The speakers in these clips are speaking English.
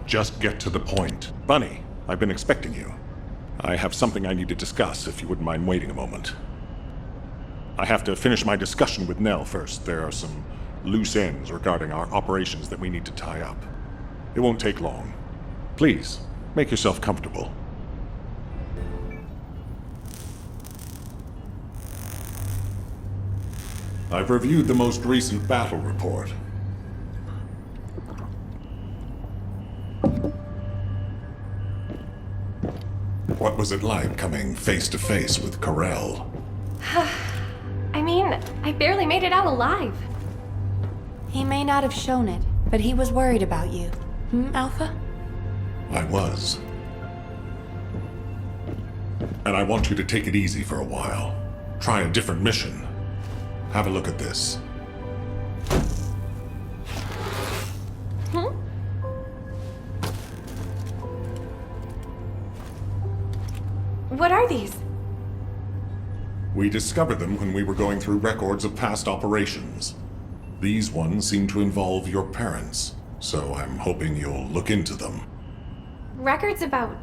Just get to the point. Bunny, I've been expecting you. I have something I need to discuss, if you wouldn't mind waiting a moment. I have to finish my discussion with Nell first. There are some loose ends regarding our operations that we need to tie up. It won't take long. Please, make yourself comfortable. I've reviewed the most recent battle report. What was it like coming face to face with Corell? I mean, I barely made it out alive. He may not have shown it, but he was worried about you. Alpha? I was. And I want you to take it easy for a while. Try a different mission. Have a look at this. What are these? We discovered them when we were going through records of past operations. These ones seem to involve your parents, so I'm hoping you'll look into them. Records about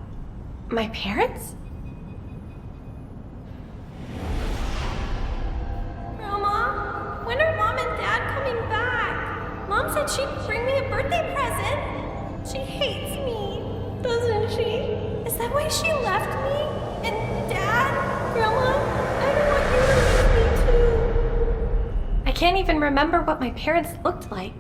my parents? Grandma, when are Mom and Dad coming back? Mom said she'd bring me a birthday present. She hates me, doesn't she? Is that why she left me? And Dad? Grandma, I don't want you to leave me too. I can't even remember what my parents looked like.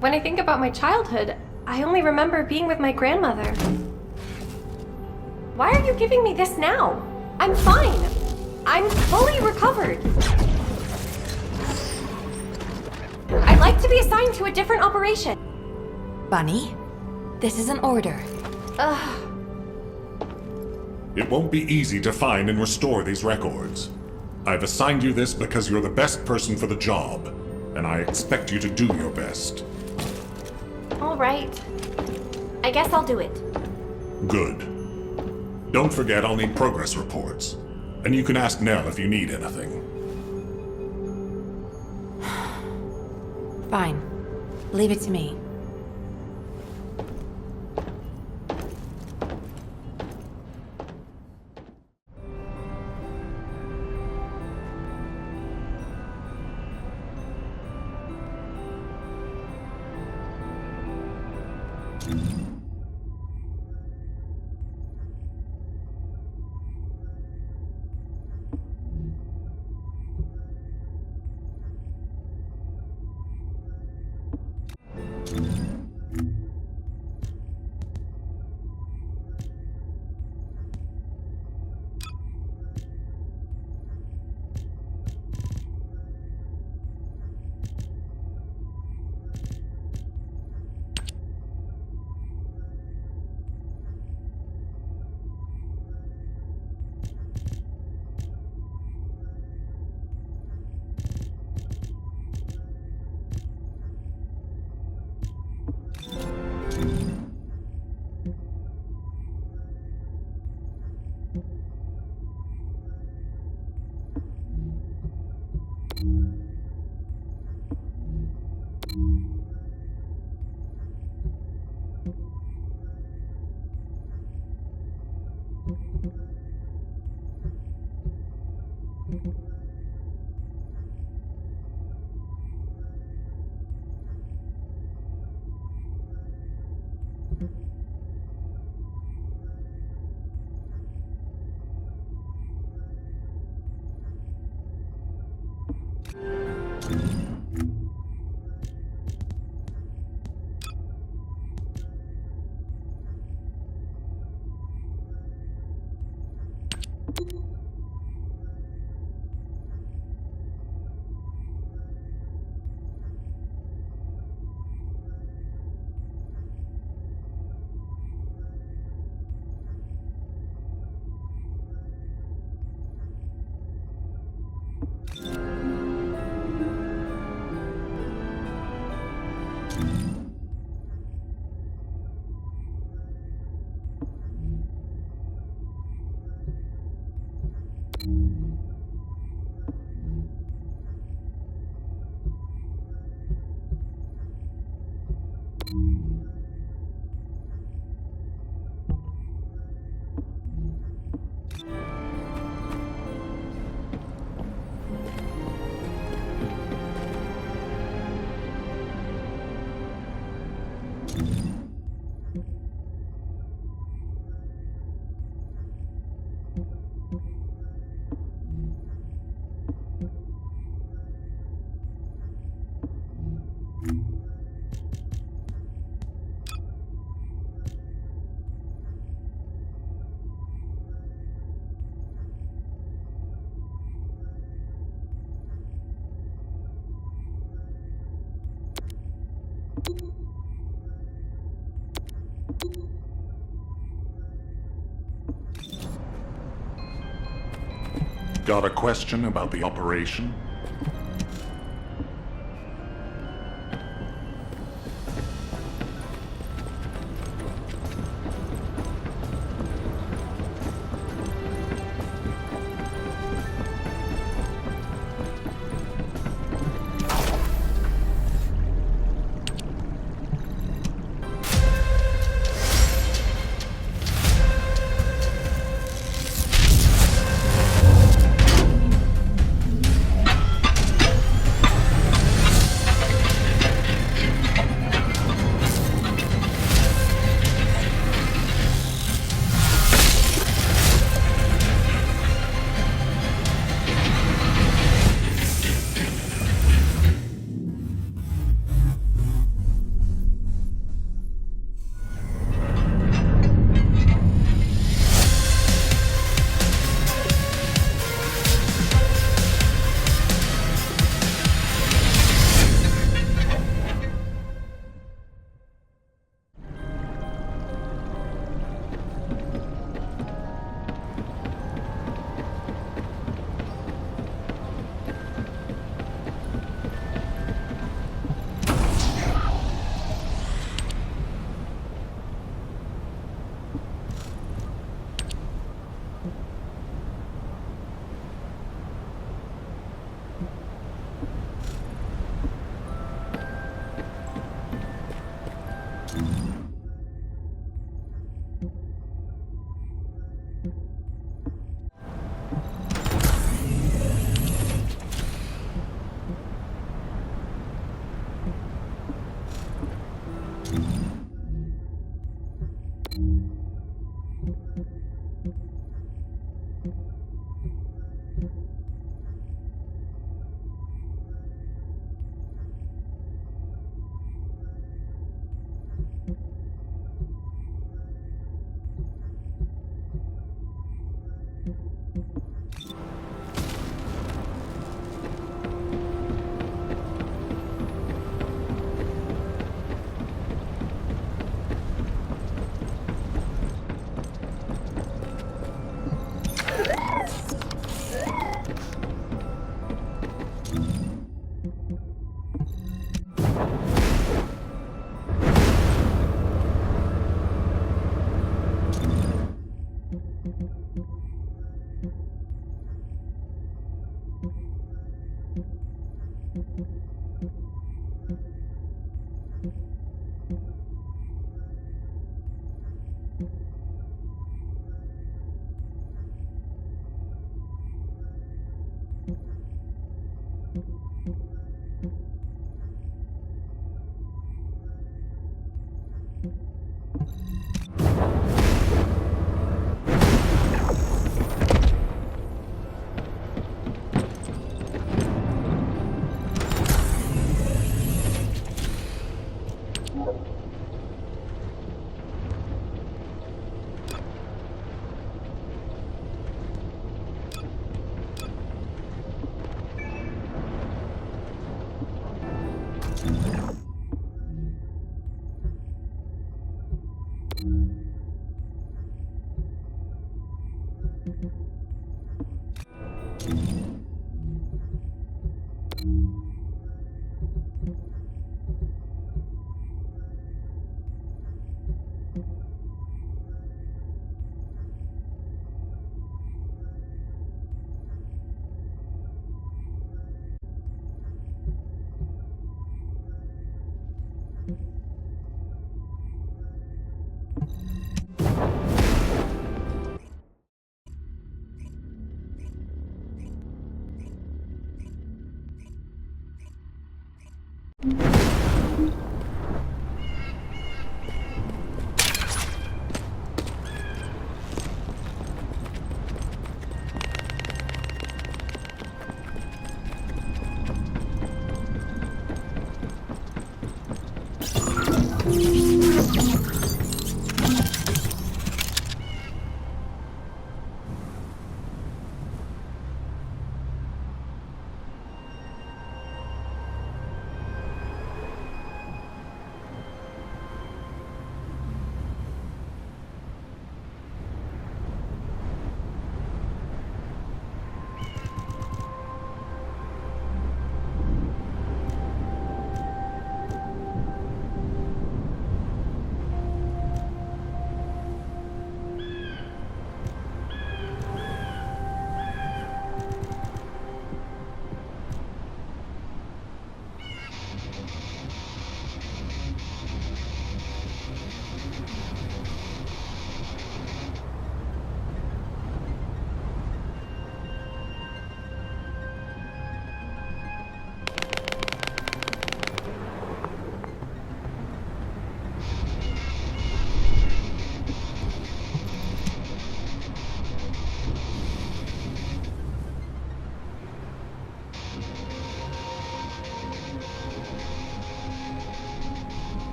When I think about my childhood, I only remember being with my grandmother. Why are you giving me this now? I'm fine. I'm fully recovered. I'd like to be assigned to a different operation. Bunny, this is an order. Ugh. It won't be easy to find and restore these records. I've assigned you this because you're the best person for the job, and I expect you to do your best. All right. I guess I'll do it. Good. Don't forget I'll need progress reports, and you can ask Nell if you need anything. Fine. Leave it to me. Got a question about the operation?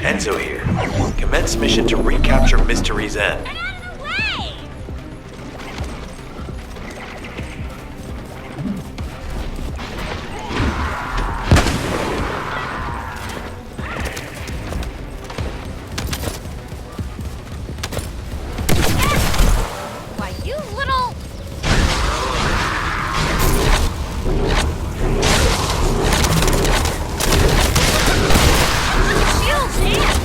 Enzo here. Commence mission to recapture Mystery's End. Get out of the way! Why, you little... Shield, man!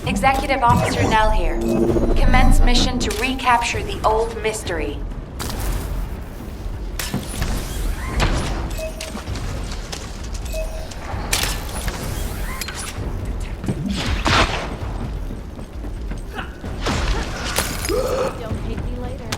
Executive Officer Nell here. Commence mission to recapture the old mystery. Don't hate me later.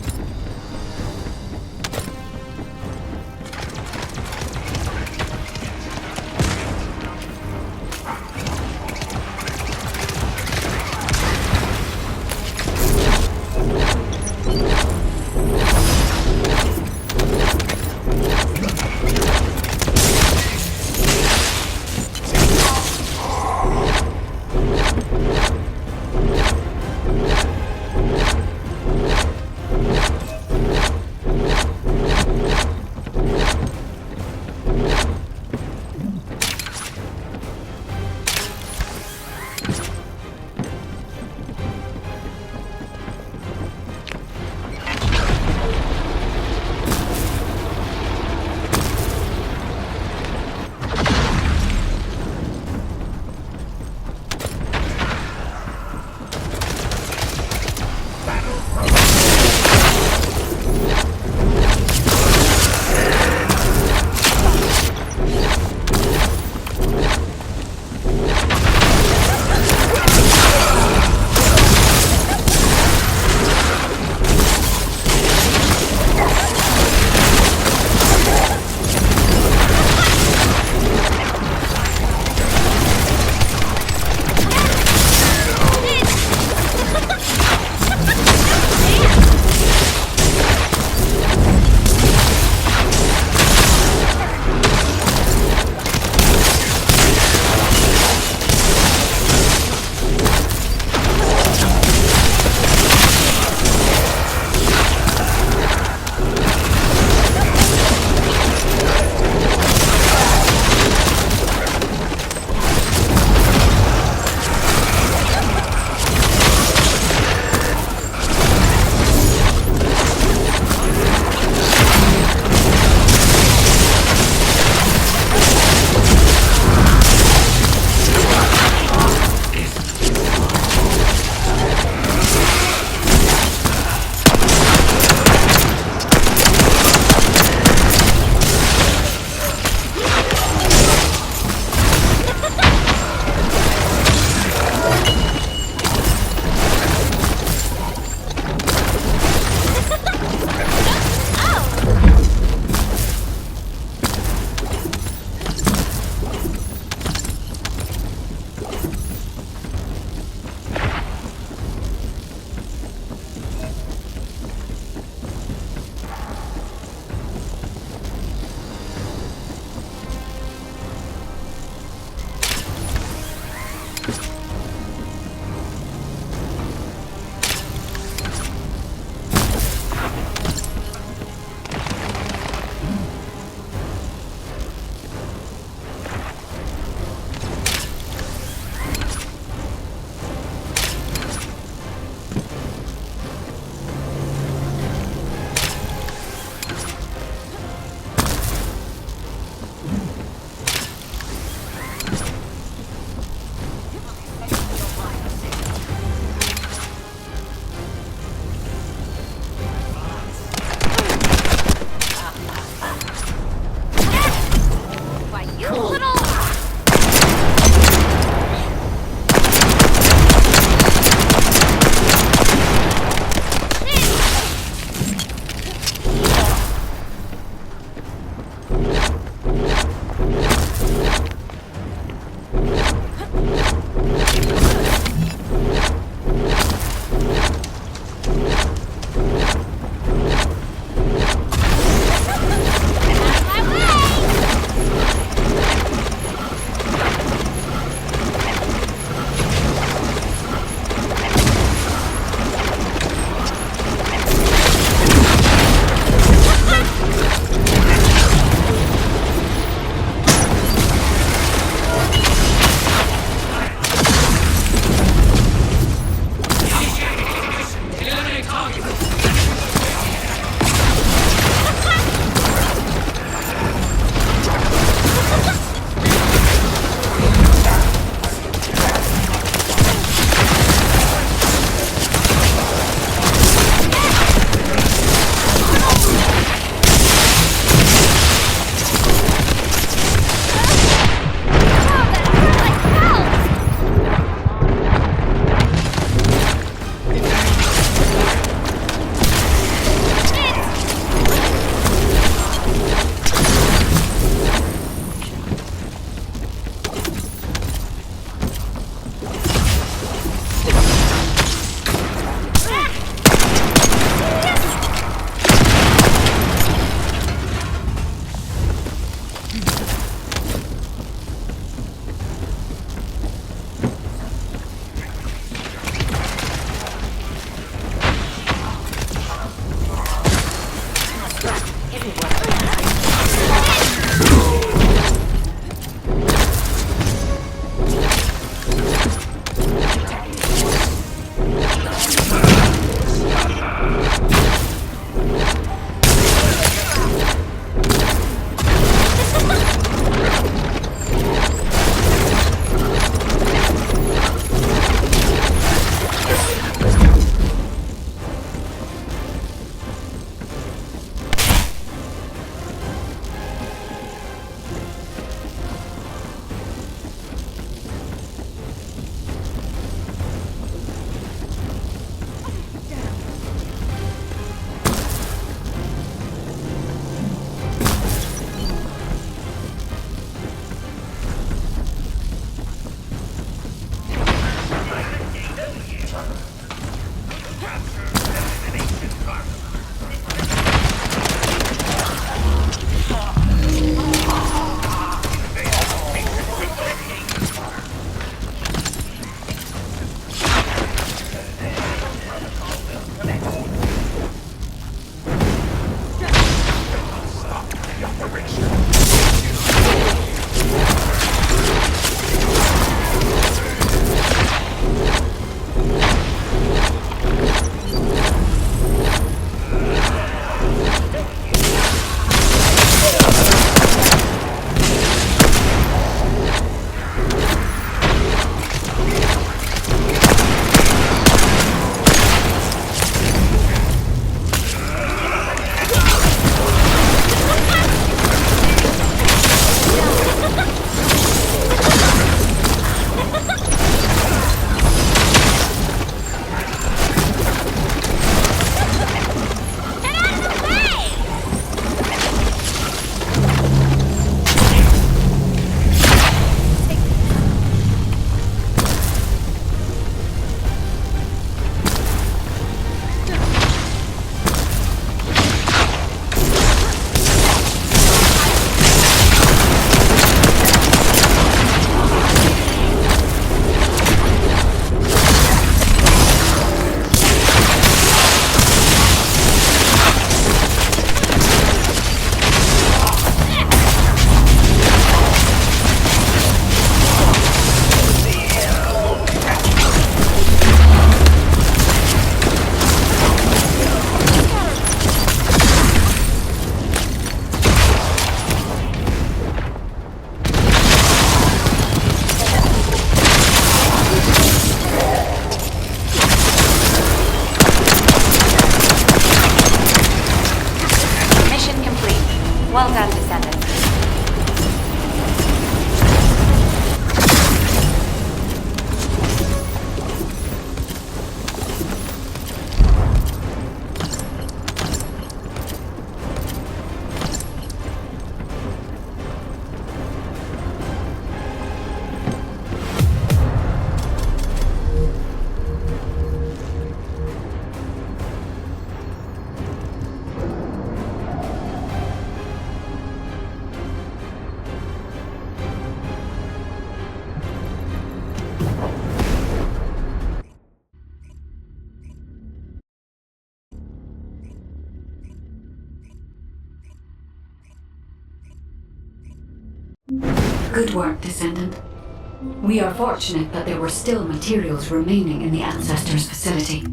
Well done, Descendant. Good work, Descendant. We are fortunate that there were still materials remaining in the Ancestors' facility.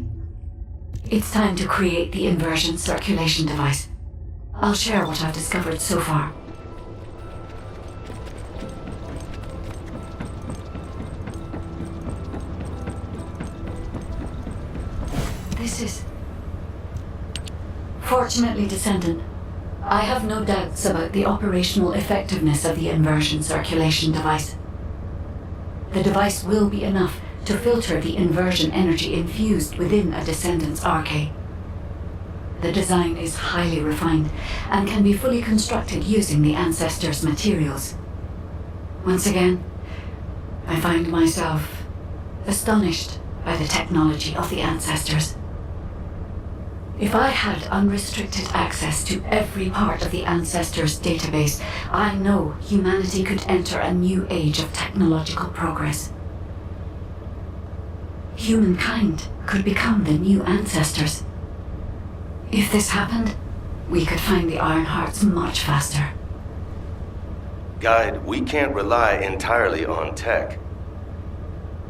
It's time to create the Inversion circulation device. I'll share what I've discovered so far. This is... Fortunately, Descendant, I have no doubts about the operational effectiveness of the Inversion circulation device. The device will be enough to filter the inversion energy infused within a Descendant's arcade. The design is highly refined and can be fully constructed using the Ancestors' materials. Once again, I find myself astonished by the technology of the Ancestors. If I had unrestricted access to every part of the Ancestors' database, I know humanity could enter a new age of technological progress. Humankind could become the new Ancestors. If this happened, we could find the Iron Hearts much faster. Guide, we can't rely entirely on tech.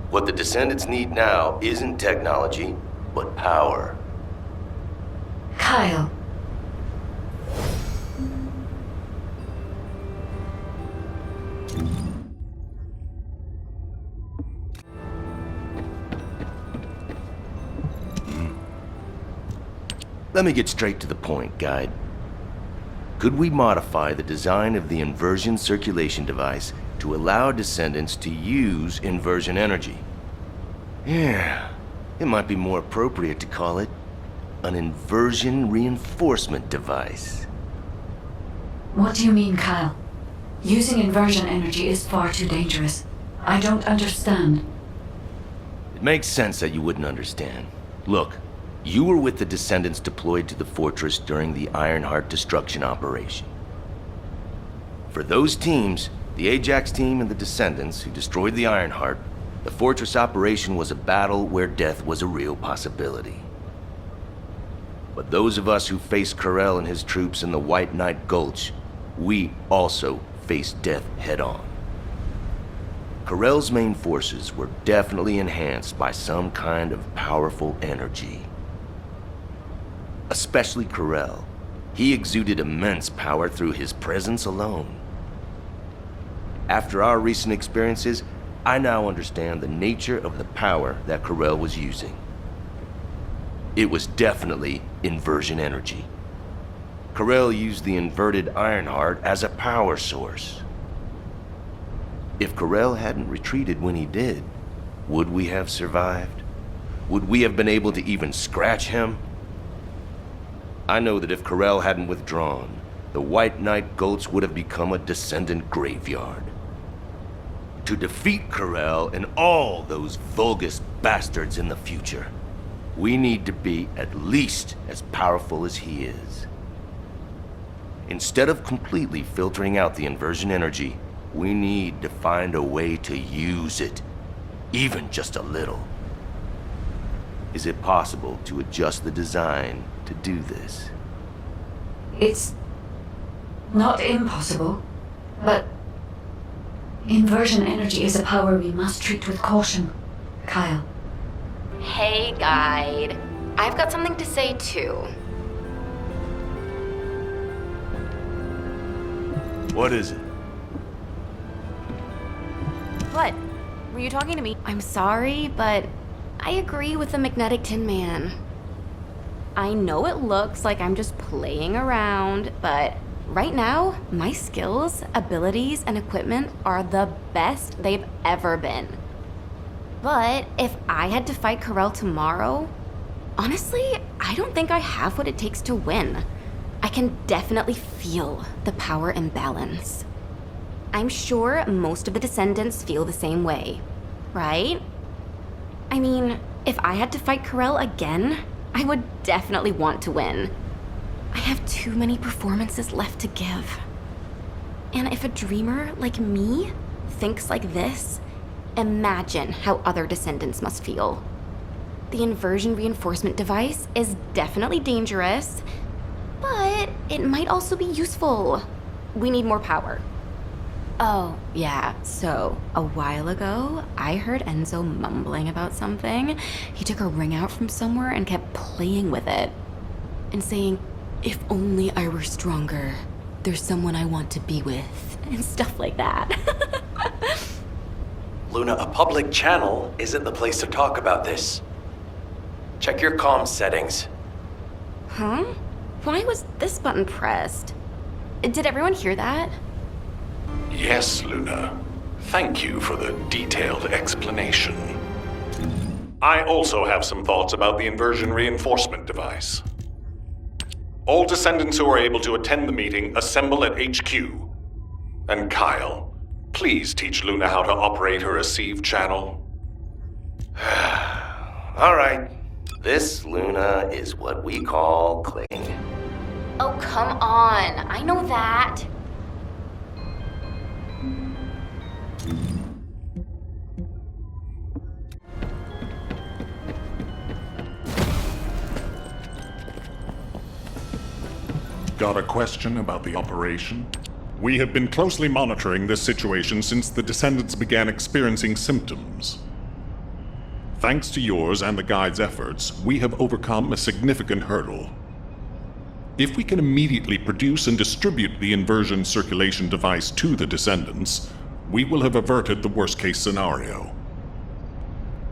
What the Descendants need now isn't technology, but power. Kyle. Let me get straight to the point, Guide. Could we modify the design of the Inversion circulation device to allow Descendants to use inversion energy? Yeah, it might be more appropriate to call it an inversion reinforcement device. What do you mean, Kyle? Using inversion energy is far too dangerous. I don't understand. It makes sense that you wouldn't understand. Look, You were with the Descendants deployed to the fortress during the Ironheart destruction operation. For those teams, the Ajax team and the Descendants who destroyed the Ironheart, the fortress operation was a battle where death was a real possibility. But those of us who faced Corell and his troops in the White Knight Gulch, we also faced death head-on. Corell's main forces were definitely enhanced by some kind of powerful energy. Especially Corell. He exuded immense power through his presence alone. After our recent experiences, I now understand the nature of the power that Corell was using. It was definitely inversion energy. Corell used the inverted Ironheart as a power source. If Corell hadn't retreated when he did, would we have survived? Would we have been able to even scratch him? I know that if Corell hadn't withdrawn, the White Knight Gulch would have become a Descendant graveyard. To defeat Corell and all those Vulgus bastards in the future, we need to be at least as powerful as he is. Instead of completely filtering out the inversion energy, we need to find a way to use it, even just a little. Is it possible to adjust the design to do this? It's not impossible, but inversion energy is a power we must treat with caution. Kyle. Hey, guide. I've got something to say, too. What is it? What? Were you talking to me? I'm sorry, but I agree with the Magnetic Tin Man. I know it looks like I'm just playing around, but right now, my skills, abilities, and equipment are the best they've ever been. But if I had to fight Corell tomorrow, honestly, I don't think I have what it takes to win. I can definitely feel the power imbalance. I'm sure most of the Descendants feel the same way, right? I mean, if I had to fight Corell again, I would definitely want to win. I have too many performances left to give. And if a dreamer like me thinks like this, imagine how other Descendants must feel. The inversion reinforcement device is definitely dangerous, but it might also be useful. We need more power. Oh, yeah, so a while ago, I heard Enzo mumbling about something. He took a ring out from somewhere and kept playing with it. And saying, if only I were stronger, there's someone I want to be with, and stuff like that. Luna, a public channel isn't the place to talk about this. Check your comms settings. Huh? Why was this button pressed? Did everyone hear that? Yes, Luna. Thank you for the detailed explanation. I also have some thoughts about the inversion reinforcement device. All Descendants who are able to attend the meeting assemble at HQ. And Kyle, please teach Luna how to operate her receive channel. All right. This, Luna, is what we call clicking. Oh, come on. I know that. Got a question about the operation? We have been closely monitoring this situation since the Descendants began experiencing symptoms. Thanks to yours and the Guide's efforts, we have overcome a significant hurdle. If we can immediately produce and distribute the inversion circulation device to the Descendants, we will have averted the worst-case scenario.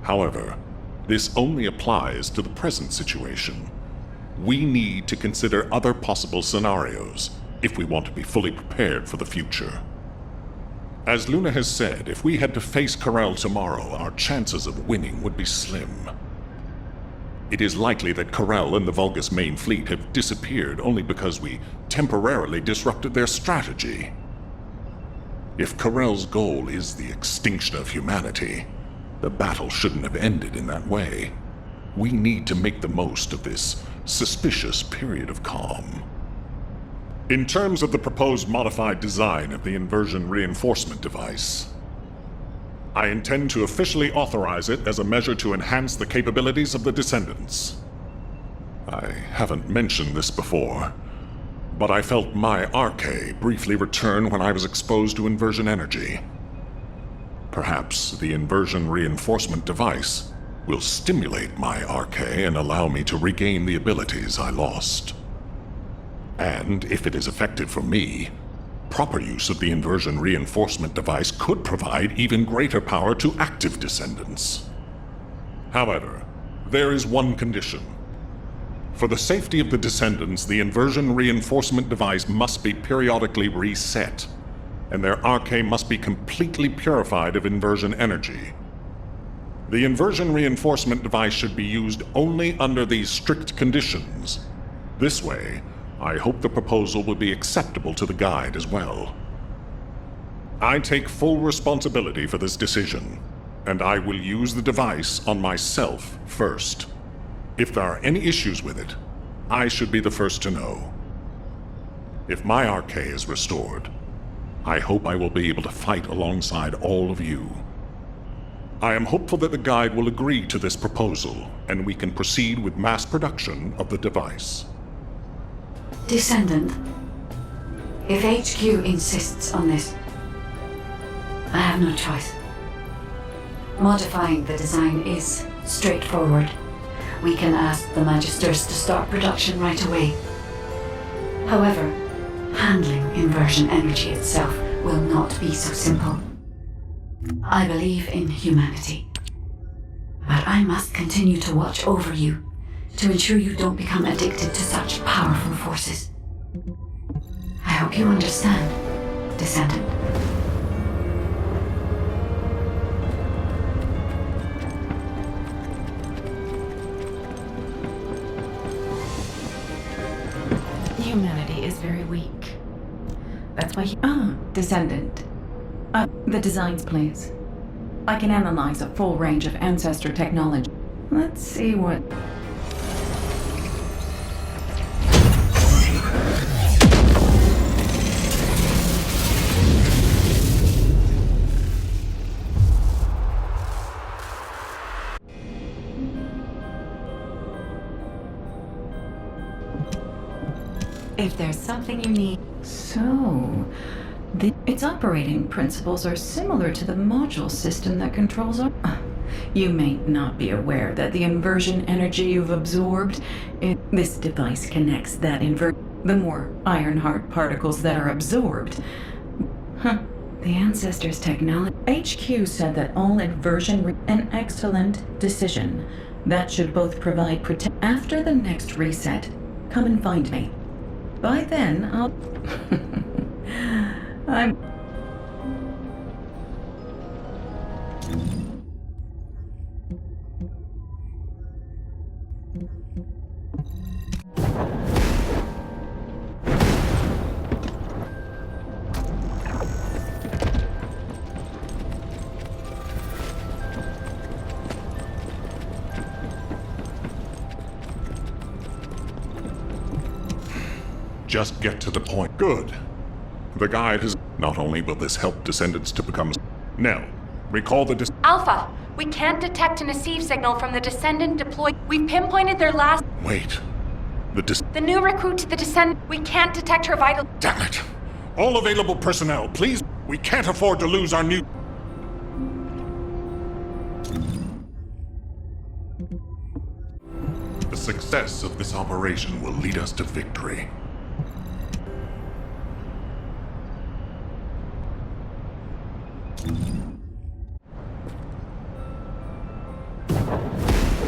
However, this only applies to the present situation. We need to consider other possible scenarios if we want to be fully prepared for the future. As Luna has said, if we had to face Corell tomorrow, our chances of winning would be slim. It is likely that Corell and the Vulgus main fleet have disappeared only because we temporarily disrupted their strategy. If Corell's goal is the extinction of humanity, the battle shouldn't have ended in that way. We need to make the most of this suspicious period of calm. In terms of the proposed modified design of the inversion reinforcement device, I intend to officially authorize it as a measure to enhance the capabilities of the Descendants. I haven't mentioned this before, but I felt my arche briefly return when I was exposed to inversion energy. Perhaps the inversion reinforcement device will stimulate my arche and allow me to regain the abilities I lost. And if it is effective for me, proper use of the inversion reinforcement device could provide even greater power to active Descendants. However, there is one condition. For the safety of the Descendants, the inversion reinforcement device must be periodically reset, and their arche must be completely purified of inversion energy. The inversion reinforcement device should be used only under these strict conditions. This way, I hope the proposal will be acceptable to the Guide as well. I take full responsibility for this decision, and I will use the device on myself first. If there are any issues with it, I should be the first to know. If my arche is restored, I hope I will be able to fight alongside all of you. I am hopeful that the Guide will agree to this proposal, and we can proceed with mass production of the device. Descendant, if HQ insists on this, I have no choice. Modifying the design is straightforward. We can ask the Magisters to start production right away. However, handling inversion energy itself will not be so simple. I believe in humanity, but I must continue to watch over you to ensure you don't become addicted to such powerful forces. I hope you understand, Descendant. Humanity is very weak. That's why Descendant. The designs, please. I can analyze a full range of ancestor technology. Let's see what... If there's something you need... So... its operating principles are similar to the module system that controls our... You may not be aware that the inversion energy you've absorbed... This device connects that the more Ironheart particles that are absorbed. The Ancestors' technology... HQ said that all inversion... An excellent decision. That should both provide After the next reset, come and find me. By then, I'll... I'm... Just get to the point. Good. The Guide has... Not only will this help Descendants to become... Nell, recall the Alpha, we can't detect an receive signal from the Descendant deployed. We pinpointed their last... Wait. The new recruit to the Descendant. We can't detect her vital... Damn it! All available personnel, please. We can't afford to lose our new... The success of this operation will lead us to victory.